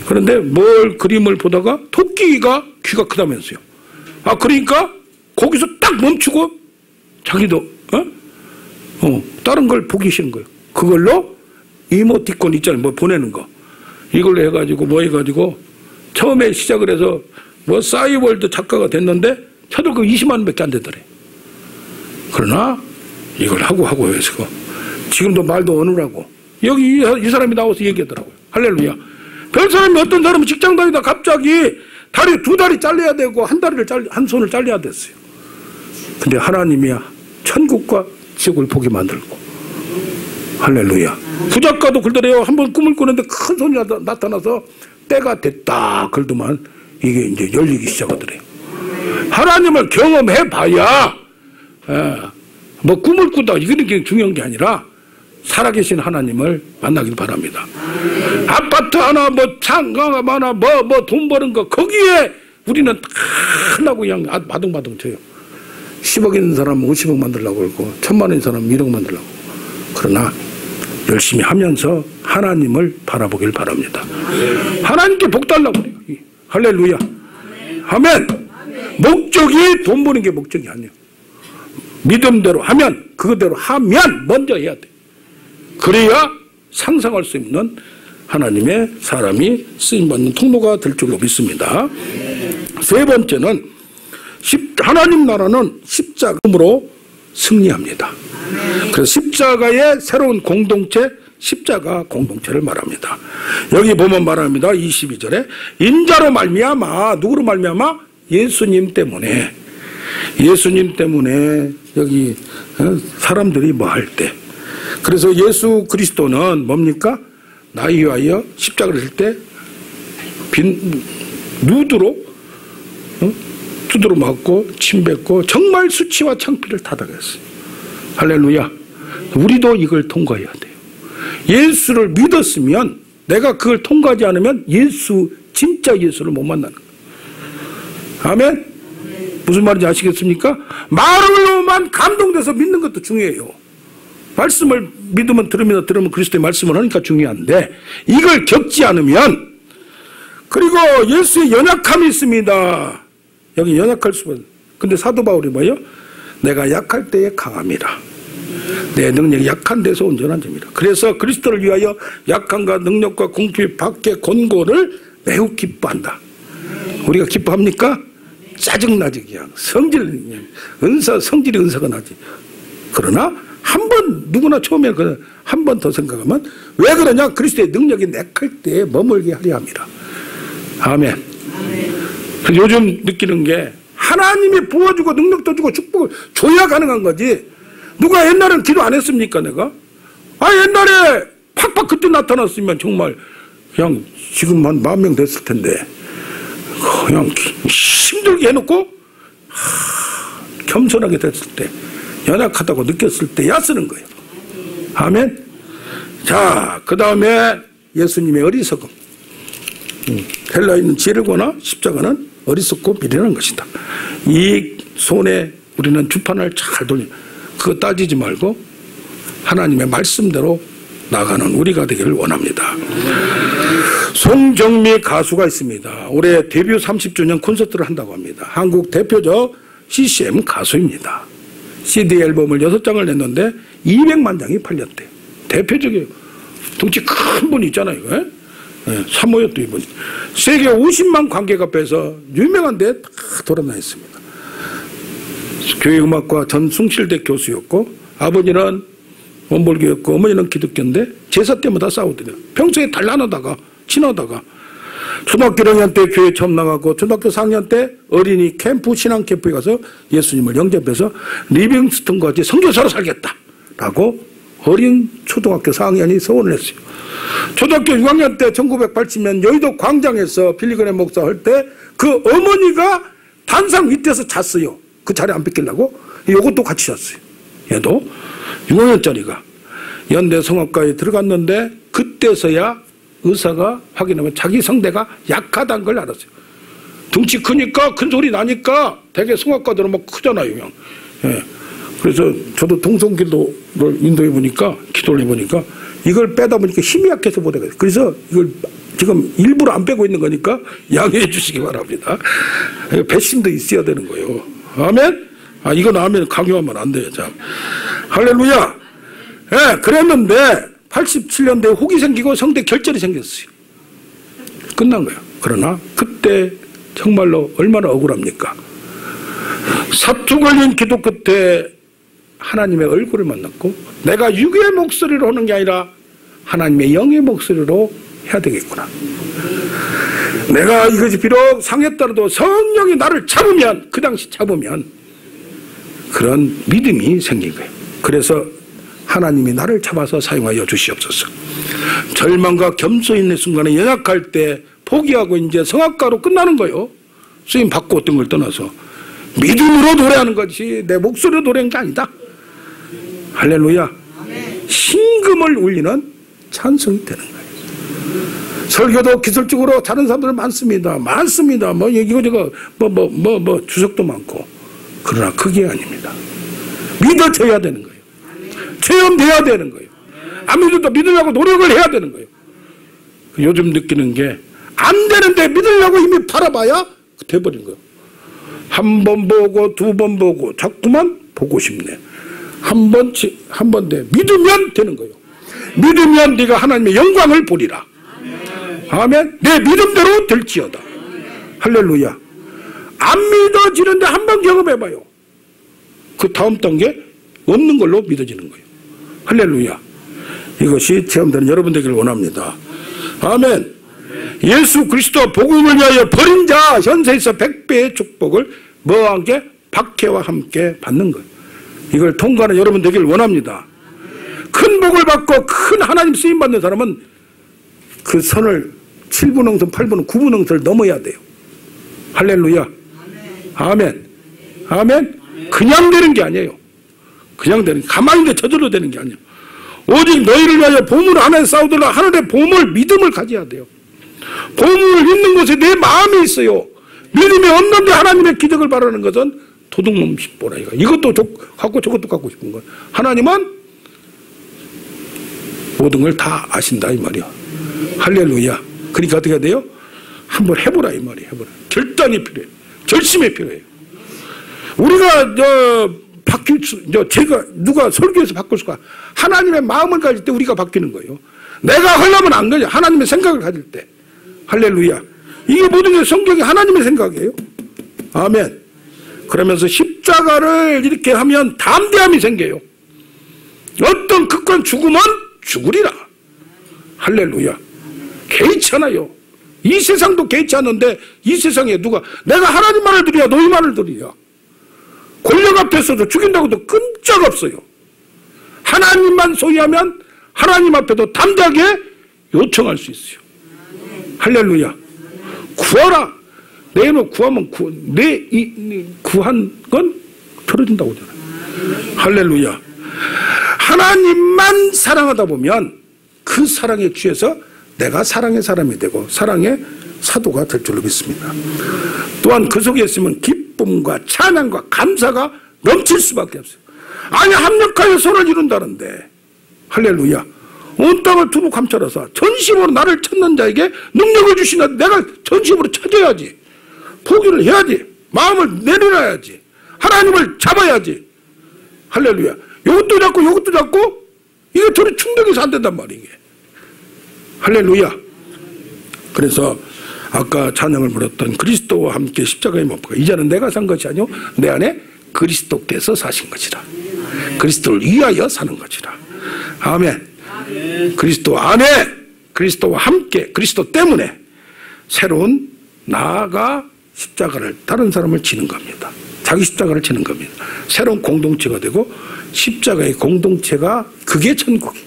그런데 뭘 그림을 보다가 토끼가 귀가 크다면서요. 그러니까 거기서 딱 멈추고 자기도 다른 걸 보기 싫은 거예요. 그걸로 이모티콘 있잖아요. 뭐 보내는 거. 이걸로 해가지고 처음에 시작을 해서 뭐 싸이월드 작가가 됐는데 쳐들고 20만 원밖에 안 되더래. 그러나 이걸 하고 해서 지금도 말도 어느라고 여기 이 사람이 나와서 얘기하더라고요. 할렐루야. 별 사람이 어떤 사람은 직장 다니다 갑자기 두 다리 잘려야 되고 한 손을 잘려야 됐어요. 근데 하나님이야 천국과 지옥을 보게 만들고. 할렐루야. 부작가도 그러더래요. 한번 꿈을 꾸는데 큰 손이 나타나서 때가 됐다 그러더만 이게 이제 열리기 시작하더래요. 하나님을 경험해 봐야 뭐 꿈을 꾸다 이게 중요한 게 아니라 살아계신 하나님을 만나길 바랍니다. 아파트 하나 뭐 상가가 하나 뭐 돈 버는 거 거기에 우리는 다 하려고 그냥 마둥마둥 쳐요. 10억 있는 사람은 50억 만들려고 그러고 1000만 원인 사람은 1억 만들려고. 그러나 열심히 하면서 하나님을 바라보길 바랍니다. 하나님께 복 달라고 그래요. 할렐루야. 아멘. 목적이 돈 버는 게 목적이 아니에요. 믿음대로 하면 그거대로 하면 먼저 해야 돼. 그래야 상상할 수 있는 하나님의 사람이 쓰임받는 통로가 될 줄로 믿습니다. 세 번째는 하나님 나라는 십자가로 승리합니다. 그래서 십자가의 새로운 공동체, 십자가 공동체를 말합니다. 여기 보면 말합니다. 22절에 인자로 말미암아, 누구로 말미암아? 예수님 때문에 여기 사람들이 뭐 할 때, 그래서 예수 그리스도는 뭡니까? 나이 위하여 십자가를 질 때 누드로 두드러 맞고 침 뱉고 정말 수치와 창피를 타당했어요. 할렐루야. 우리도 이걸 통과해야 돼요. 예수를 믿었으면 내가 그걸 통과하지 않으면 진짜 예수를 못 만나는 거예요. 아멘? 무슨 말인지 아시겠습니까? 말로만 감동돼서 믿는 것도 중요해요. 말씀을 믿으면 들으면 그리스도의 말씀을 하니까 중요한데 이걸 겪지 않으면, 그리고 예수의 연약함이 있습니다. 여기 연약할 수는. 근데 사도 바울이 뭐예요? 내가 약할 때에 강함이라. 내 능력이 약한 데서 온전한 점이라. 그래서 그리스도를 위하여 약함과 능력과 궁핍 밖에 권고를 매우 기뻐한다. 우리가 기뻐합니까? 짜증나지. 그냥 성질이 은사가 나지. 그러나 한 번, 누구나 처음에 한 번 더 생각하면 왜 그러냐? 그리스도의 능력이 약할 때에 머물게 하려 함이라. 아멘. 그래서 요즘 느끼는 게 하나님이 부어주고 능력도 주고 축복을 줘야 가능한 거지. 누가 옛날엔 기도 안 했습니까, 내가? 옛날에 팍팍 그때 나타났으면 정말 그냥 지금 한 10,000명 됐을 텐데 그냥 힘들게 해놓고 겸손하게 됐을 때, 연약하다고 느꼈을 때야 쓰는 거예요. 아멘. 자, 그 다음에 예수님의 어리석음. 헬라에 있는 지혜고나 십자가는 어리석고 미련한 것이다. 이 손에 우리는 주판을 잘 돌려, 그거 따지지 말고 하나님의 말씀대로 나가는 우리가 되기를 원합니다. 송정미 가수가 있습니다. 올해 데뷔 30주년 콘서트를 한다고 합니다. 한국 대표적 CCM 가수입니다. CD 앨범을 6장을 냈는데 200만 장이 팔렸대요. 대표적이에요. 덩치 큰 분 있잖아요, 이거. 사모였도 이분. 세계 50만 관객 앞에서 유명한 데 다 돌아다녔습니다. 교회음악과 전숭실대 교수였고, 아버지는 원불교였고 어머니는 기독교인데 제사 때마다 싸우더래요. 평소에 단란하다가 친하다가 초등학교 1학년 때 교회 처음 나가고 초등학교 4학년 때 어린이 캠프, 신앙 캠프에 가서 예수님을 영접해서 리빙스턴과 같이 선교사로 살겠다라고 어린 초등학교 4학년이 서원을 했어요. 초등학교 6학년 때 1980년 여의도 광장에서 빌리그램 목사 할 때 그 어머니가 단상 밑에서 잤어요. 그 자리 안 뺏기려고. 이것도 같이 잤어요. 얘도 6학년짜리가 연대 성악과에 들어갔는데 그때서야 의사가 확인하면 자기 성대가 약하다는 걸 알았어요. 덩치 크니까 큰 소리 나니까 되게 성악과들은 막 크잖아요. 그냥. 예. 그래서 저도 동성기도를 인도해 보니까, 기도를 해보니까 이걸 빼다 보니까 힘이 약해서 못해요. 그래서 이걸 지금 일부러 안 빼고 있는 거니까 양해해 주시기 바랍니다. 배심도 있어야 되는 거예요. 아멘? 이건 아멘 강요하면 안 돼요. 자, 할렐루야. 예, 그랬는데 87년도에 혹이 생기고 성대 결절이 생겼어요. 끝난 거예요. 그러나 그때 정말로 얼마나 억울합니까? 사투 걸린 기도 끝에 하나님의 얼굴을 만났고, 내가 육의 목소리로 하는 게 아니라 하나님의 영의 목소리로 해야 되겠구나. 내가 이것이 비록 상했더라도 성령이 나를 잡으면, 그 당시 잡으면 그런 믿음이 생긴 거예요. 그래서 하나님이 나를 잡아서 사용하여 주시옵소서. 절망과 겸손 있는 순간에 연약할 때 포기하고 이제 성악가로 끝나는 거예요. 쓰임 받고 어떤 걸 떠나서 믿음으로 노래하는 것이 내 목소리로 노래한 게 아니다. 할렐루야. 신금을 울리는 찬송이 되는 거예요. 설교도 기술적으로 잘하는 사람들 많습니다. 많습니다. 뭐 이거저거 주석도 많고. 그러나 그게 아닙니다. 믿어져야 되는 거예요. 체험돼야 되는 거예요. 안 믿어도 믿으려고 노력을 해야 되는 거예요. 요즘 느끼는 게 안 되는데 믿으려고 이미 팔아봐야 돼버린 거예요. 한 번 보고 두 번 보고 자꾸만 보고 싶네. 한 번 돼. 믿으면 되는 거예요. 믿으면 네가 하나님의 영광을 보리라. 아멘. 내 믿음대로 될지어다. 할렐루야. 안 믿어지는데 한 번 경험해봐요. 그 다음 단계 없는 걸로 믿어지는 거예요. 할렐루야. 이것이 체험되는 여러분 되기를 원합니다. 아멘. 예수 그리스도 복음을 위하여 버린 자 현세에서 100배의 축복을 뭐와 함께? 박해와 함께 받는 거예요. 이걸 통과하는 여러분 되기를 원합니다. 큰 복을 받고 큰 하나님 쓰임 받는 사람은 그 선을 7분홍선, 8분홍선, 9분홍선을 넘어야 돼요. 할렐루야. 아멘. 아멘. 그냥 되는 게 아니에요. 그냥 되는, 가만히 있는데 저절로 되는 게 아니야. 오직 너희를 위하여 보물 하나에 싸우더라. 하늘의 보물, 믿음을 가져야 돼요. 보물을 믿는 것에 내 마음이 있어요. 믿음이 없는데 하나님의 기적을 바라는 것은 도둑놈 싶보라. 이것도 갖고 저것도 갖고 싶은 거야. 하나님은 모든 걸 다 아신다 이 말이야. 할렐루야. 그러니까 어떻게 해야 돼요? 한번 해보라 이 말이야. 해보라. 결단이 필요해요. 결심이 필요해요. 우리가 제가 누가 설교에서 바꿀 수가, 하나님의 마음을 가질 때 우리가 바뀌는 거예요. 내가 하려면 안 되죠. 하나님의 생각을 가질 때. 할렐루야. 이게 모든 게 성경이 하나님의 생각이에요. 아멘. 그러면서 십자가를 이렇게 하면 담대함이 생겨요. 어떤 극한 죽음은 죽으리라. 할렐루야. 개의치 않아요. 이 세상도 개의치 않는데 이 세상에 누가, 내가 하나님만을 드려야 너희만을 드리랴. 권력 앞에서도 죽인다고도 끔찍없어요. 하나님만 소유하면 하나님 앞에도 담대하게 요청할 수 있어요. 할렐루야. 구하라. 내 너 구하면 구한 건 들어준다고 하잖아요. 할렐루야. 하나님만 사랑하다 보면 그 사랑에 취해서 내가 사랑의 사람이 되고 사랑의 사도가 될 줄로 믿습니다. 또한 그 속에 있으면 기쁨과 찬양과 감사가 넘칠 수밖에 없어요. 아니, 합력하여 선을 이룬다는데, 할렐루야, 온 땅을 두루 감찰하사 전심으로 나를 찾는 자에게 능력을 주시나, 내가 전심으로 찾아야지. 포기를 해야지. 마음을 내려놔야지. 하나님을 잡아야지. 할렐루야. 이것도 잡고 이것도 잡고, 이게 둘이 충돌해서 안 된단 말이에요. 할렐루야. 그래서 아까 찬양을 불렀던 그리스도와 함께 십자가에 못 박아 이제는 내가 산 것이 아니요 내 안에 그리스도께서 사신 것이라. 그리스도를 위하여 사는 것이라. 아멘. 그리스도 안에, 그리스도와 함께, 그리스도 때문에 새로운 나아가 십자가를, 다른 사람을 지는 겁니다. 자기 십자가를 지는 겁니다. 새로운 공동체가 되고, 십자가의 공동체가 그게 천국이에요.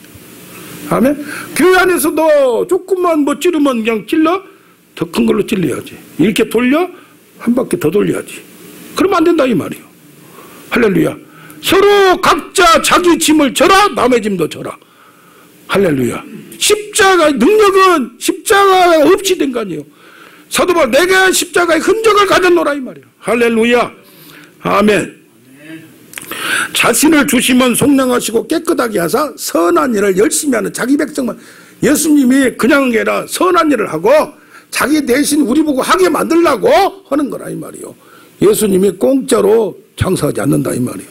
아멘. 교회 안에서도 조금만 뭐 찌르면 그냥 찔러, 더 큰 걸로 찔러야지. 이렇게 돌려, 한 바퀴 더 돌려야지. 그러면 안 된다 이 말이에요. 할렐루야. 서로 각자 자기 짐을 져라, 남의 짐도 져라. 할렐루야. 십자가의 능력은 십자가 없이 된 거 아니에요. 사도 바울, 내가 십자가의 흔적을 가졌노라 이 말이에요. 할렐루야. 아멘. 자신을 주시면 속량하시고 깨끗하게 하사 선한 일을 열심히 하는 자기 백성만, 예수님이 그냥 아니라 선한 일을 하고 자기 대신 우리 보고 하게 만들려고 하는 거라 이 말이에요. 예수님이 공짜로 장사하지 않는다 이 말이에요.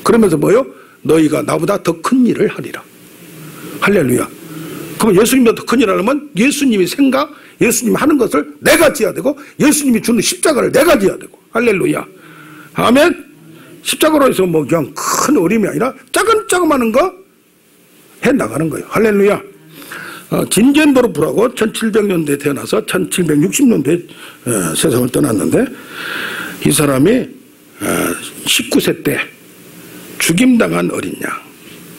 그러면서 뭐요? 너희가 나보다 더 큰 일을 하리라. 할렐루야. 그럼 예수님보다 더 큰 일을 하려면 예수님이 생각, 예수님이 하는 것을 내가 지어야 되고, 예수님이 주는 십자가를 내가 지어야 되고. 할렐루야. 아멘. 십자가로 해서 뭐 그냥 큰 어림이 아니라 작은 거 해나가는 거예요. 할렐루야. 진젠도르프라고 1700년대에 태어나서 1760년대에 세상을 떠났는데, 이 사람이 19세 때 죽임당한 어린 양,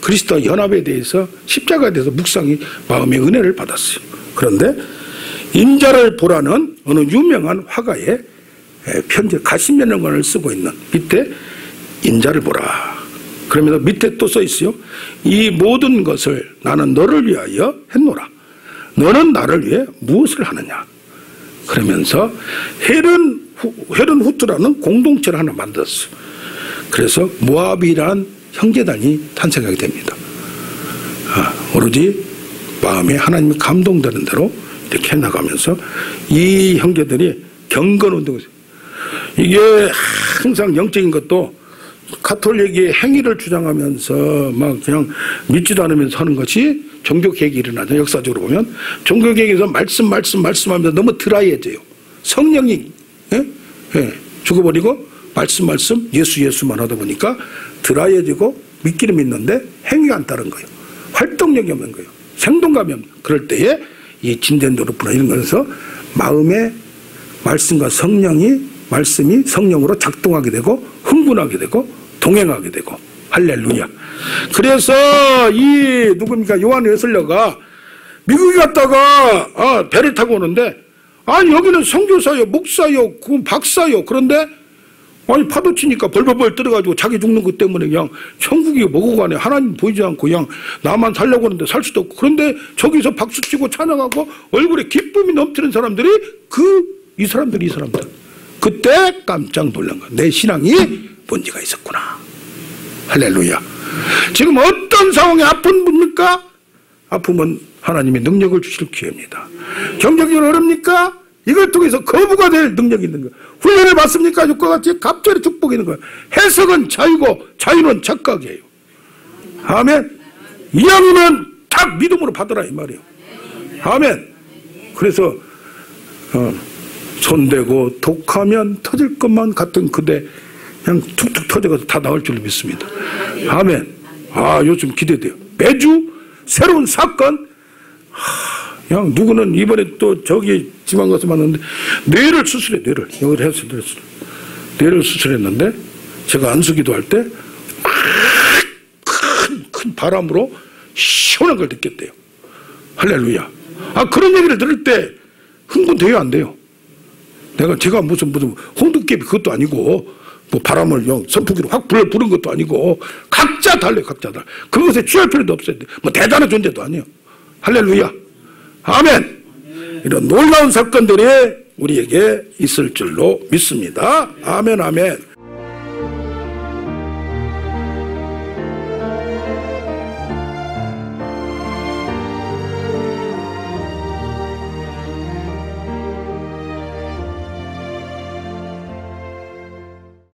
그리스도와 연합에 대해서, 십자가에 대해서 묵상이 마음의 은혜를 받았어요. 그런데 인자를 보라는 어느 유명한 화가의 편지, 가시면연관을 쓰고 있는 밑에 인자를 보라. 그러면서 밑에 또 써 있어요. 이 모든 것을 나는 너를 위하여 했노라. 너는 나를 위해 무엇을 하느냐. 그러면서 헤른 후트라는 공동체를 하나 만들었어요. 그래서 모압이란 형제단이 탄생하게 됩니다. 오로지 마음에 하나님이 감동되는 대로 이렇게 해나가면서 이 형제들이 경건운동을, 이게 항상 영적인 것도 가톨릭이 행위를 주장하면서 막 그냥 믿지도 않으면서 하는 것이 종교개혁이 일어나죠. 역사적으로 보면 종교개혁에서 말씀하면서 너무 드라이해져요. 성령이 죽어버리고 말씀 예수만 하다 보니까 드라이해지고 믿기는 믿는데 행위가 안 따른 거예요. 활동력이 없는 거예요. 생동감이 없는. 그럴 때에 이 진젠도르프나 이런 거에서 마음의 말씀과 말씀이 성령으로 작동하게 되고 흥분하게 되고 동행하게 되고. 할렐루야. 그래서 이 누굽니까, 요한 웨슬러가 미국에 갔다가 배를 타고 오는데, 아니 여기는 선교사요, 목사요, 박사요. 그런데 아니 파도 치니까 벌벌벌 떨어가지고 자기 죽는 것 때문에 그냥 천국이 뭐고 가네. 하나님 보이지 않고 그냥 나만 살려고 하는데 살 수도 없고. 그런데 저기서 박수치고 찬양하고 얼굴에 기쁨이 넘치는 사람들이 이 사람들. 그때 깜짝 놀란 거야. 내 신앙이 문제가 있었구나. 할렐루야. 지금 어떤 상황에 아픈 분입니까? 아픔은 하나님의 능력을 주실 기회입니다. 경제적으로 어렵니까? 이걸 통해서 거부가 될 능력이 있는 거예요. 훈련을 받습니까? 육과 같이 갑절의 축복이 있는 거예요. 해석은 자유고 자유는 착각이에요. 아멘. 이왕이면 딱 믿음으로 받으라 이 말이에요. 아멘. 그래서 손대고 독하면 터질 것만 같은 그대 그냥 툭툭 터져가서 다 나올 줄 믿습니다. 아멘. 요즘 기대돼요. 매주 새로운 사건. 그냥 누구는 이번에 또 저기 지방 가서 봤는데 뇌를 수술해. 여기를 해서 뇌를 수술했는데 제가 안수기도 할 때 큰 바람으로 시원한 걸 느꼈대요. 할렐루야. 그런 얘기를 들을 때 흥분돼요, 안 돼요? 제가 무슨 홍두깨비 그것도 아니고 뭐 바람을 선풍기로 확 부른 것도 아니고 각자 달라요. 그것에 취할 필요도 없어요. 뭐 대단한 존재도 아니에요. 할렐루야. 아멘. 이런 놀라운 사건들이 우리에게 있을 줄로 믿습니다. 아멘.